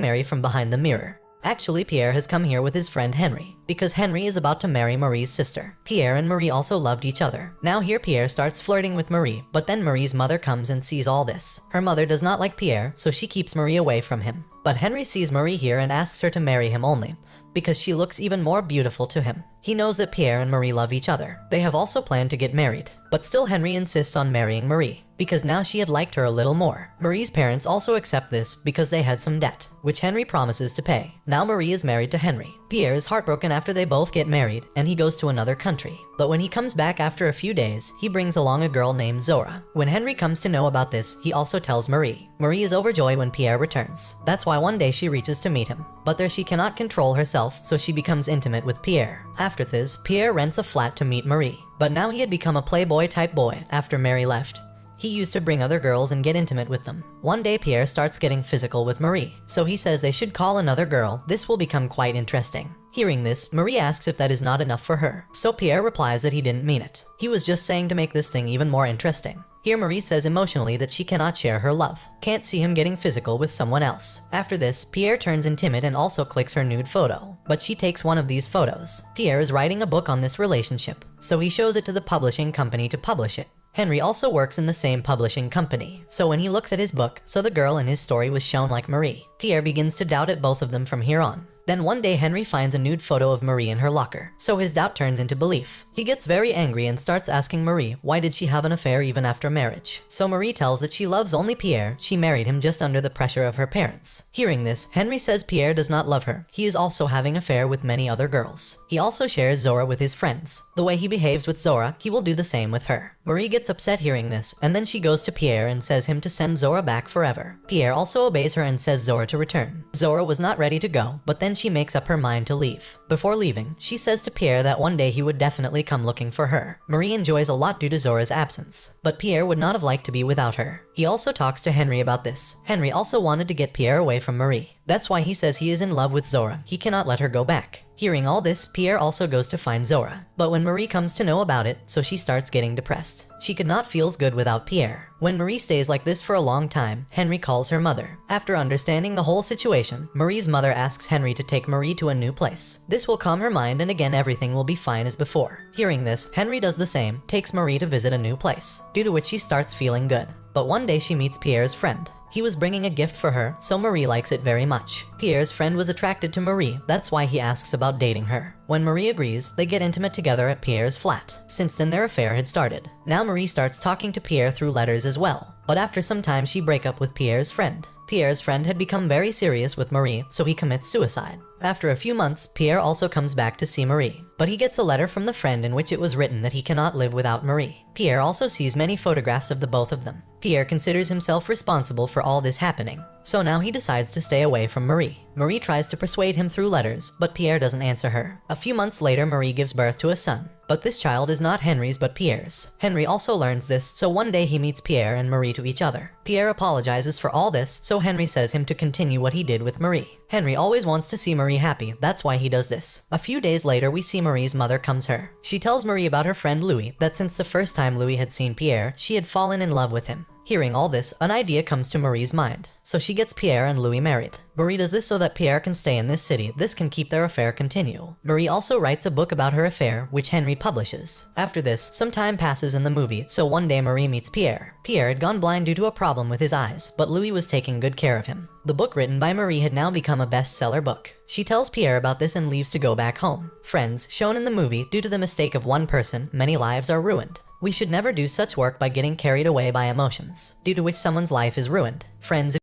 Mary from behind the mirror. Actually, Pierre has come here with his friend Henry, because Henry is about to marry Marie's sister. Pierre and Marie also loved each other. Now here Pierre starts flirting with Marie, but then Marie's mother comes and sees all this. Her mother does not like Pierre, so she keeps Marie away from him. But Henry sees Marie here and asks her to marry him only, because she looks even more beautiful to him. He knows that Pierre and Marie love each other. They have also planned to get married, but still Henry insists on marrying Marie, because now she had liked her a little more. Marie's parents also accept this because they had some debt, which Henry promises to pay. Now Marie is married to Henry. Pierre is heartbroken after they both get married, and he goes to another country. But when he comes back after a few days, he brings along a girl named Zora. When Henry comes to know about this, he also tells Marie. Marie is overjoyed when Pierre returns. That's why one day she reaches to meet him. But there she cannot control herself, so she becomes intimate with Pierre. After this, Pierre rents a flat to meet Marie. But now he had become a playboy type boy after Mary left. He used to bring other girls and get intimate with them. One day Pierre starts getting physical with Marie, so he says they should call another girl. This will become quite interesting. Hearing this, Marie asks if that is not enough for her, so Pierre replies that he didn't mean it. He was just saying to make this thing even more interesting. Here Marie says emotionally that she cannot share her love, can't see him getting physical with someone else. After this, Pierre turns intimate and also clicks her nude photo, but she takes one of these photos. Pierre is writing a book on this relationship, so he shows it to the publishing company to publish it. Henry also works in the same publishing company, so when he looks at his book, so the girl in his story was shown like Marie. Pierre begins to doubt at both of them from here on. Then one day Henry finds a nude photo of Marie in her locker, so his doubt turns into belief. He gets very angry and starts asking Marie why did she have an affair even after marriage. So Marie tells that she loves only Pierre, she married him just under the pressure of her parents. Hearing this, Henry says Pierre does not love her. He is also having an affair with many other girls. He also shares Zora with his friends. The way he behaves with Zora, he will do the same with her. Marie gets upset hearing this, and then she goes to Pierre and says him to send Zora back forever. Pierre also obeys her and says Zora to return. Zora was not ready to go, but then she makes up her mind to leave. Before leaving, she says to Pierre that one day he would definitely come looking for her. Marie enjoys a lot due to Zora's absence, but Pierre would not have liked to be without her. He also talks to Henry about this. Henry also wanted to get Pierre away from Marie. That's why he says he is in love with Zora. He cannot let her go back. Hearing all this, Pierre also goes to find Zora. But when Marie comes to know about it, so she starts getting depressed. She could not feel good without Pierre. When Marie stays like this for a long time, Henry calls her mother. After understanding the whole situation, Marie's mother asks Henry to take Marie to a new place. This will calm her mind and again everything will be fine as before. Hearing this, Henry does the same, takes Marie to visit a new place, due to which she starts feeling good. But one day she meets Pierre's friend. He was bringing a gift for her, so Marie likes it very much. Pierre's friend was attracted to Marie, that's why he asks about dating her. When Marie agrees, they get intimate together at Pierre's flat. Since then their affair had started. Now Marie starts talking to Pierre through letters as well. But after some time she breaks up with Pierre's friend. Pierre's friend had become very serious with Marie, so he commits suicide. After a few months, Pierre also comes back to see Marie, but he gets a letter from the friend in which it was written that he cannot live without Marie. Pierre also sees many photographs of the both of them. Pierre considers himself responsible for all this happening, so now he decides to stay away from Marie. Marie tries to persuade him through letters, but Pierre doesn't answer her. A few months later, Marie gives birth to a son. But this child is not Henry's but Pierre's. Henry also learns this, so one day he meets Pierre and Marie to each other. Pierre apologizes for all this, so Henry says him to continue what he did with Marie. Henry always wants to see Marie happy, that's why he does this. A few days later, we see Marie's mother comes her. She tells Marie about her friend Louis, that since the first time Louis had seen Pierre, she had fallen in love with him. Hearing all this, an idea comes to Marie's mind, so she gets Pierre and Louis married. Marie does this so that Pierre can stay in this city. This can keep their affair continue. Marie also writes a book about her affair, which Henry publishes. After this, some time passes in the movie, so one day Marie meets Pierre. Pierre had gone blind due to a problem with his eyes, but Louis was taking good care of him. The book written by Marie had now become a bestseller book. She tells Pierre about this and leaves to go back home. Friends, shown in the movie, due to the mistake of one person, many lives are ruined. We should never do such work by getting carried away by emotions, due to which someone's life is ruined. Friends,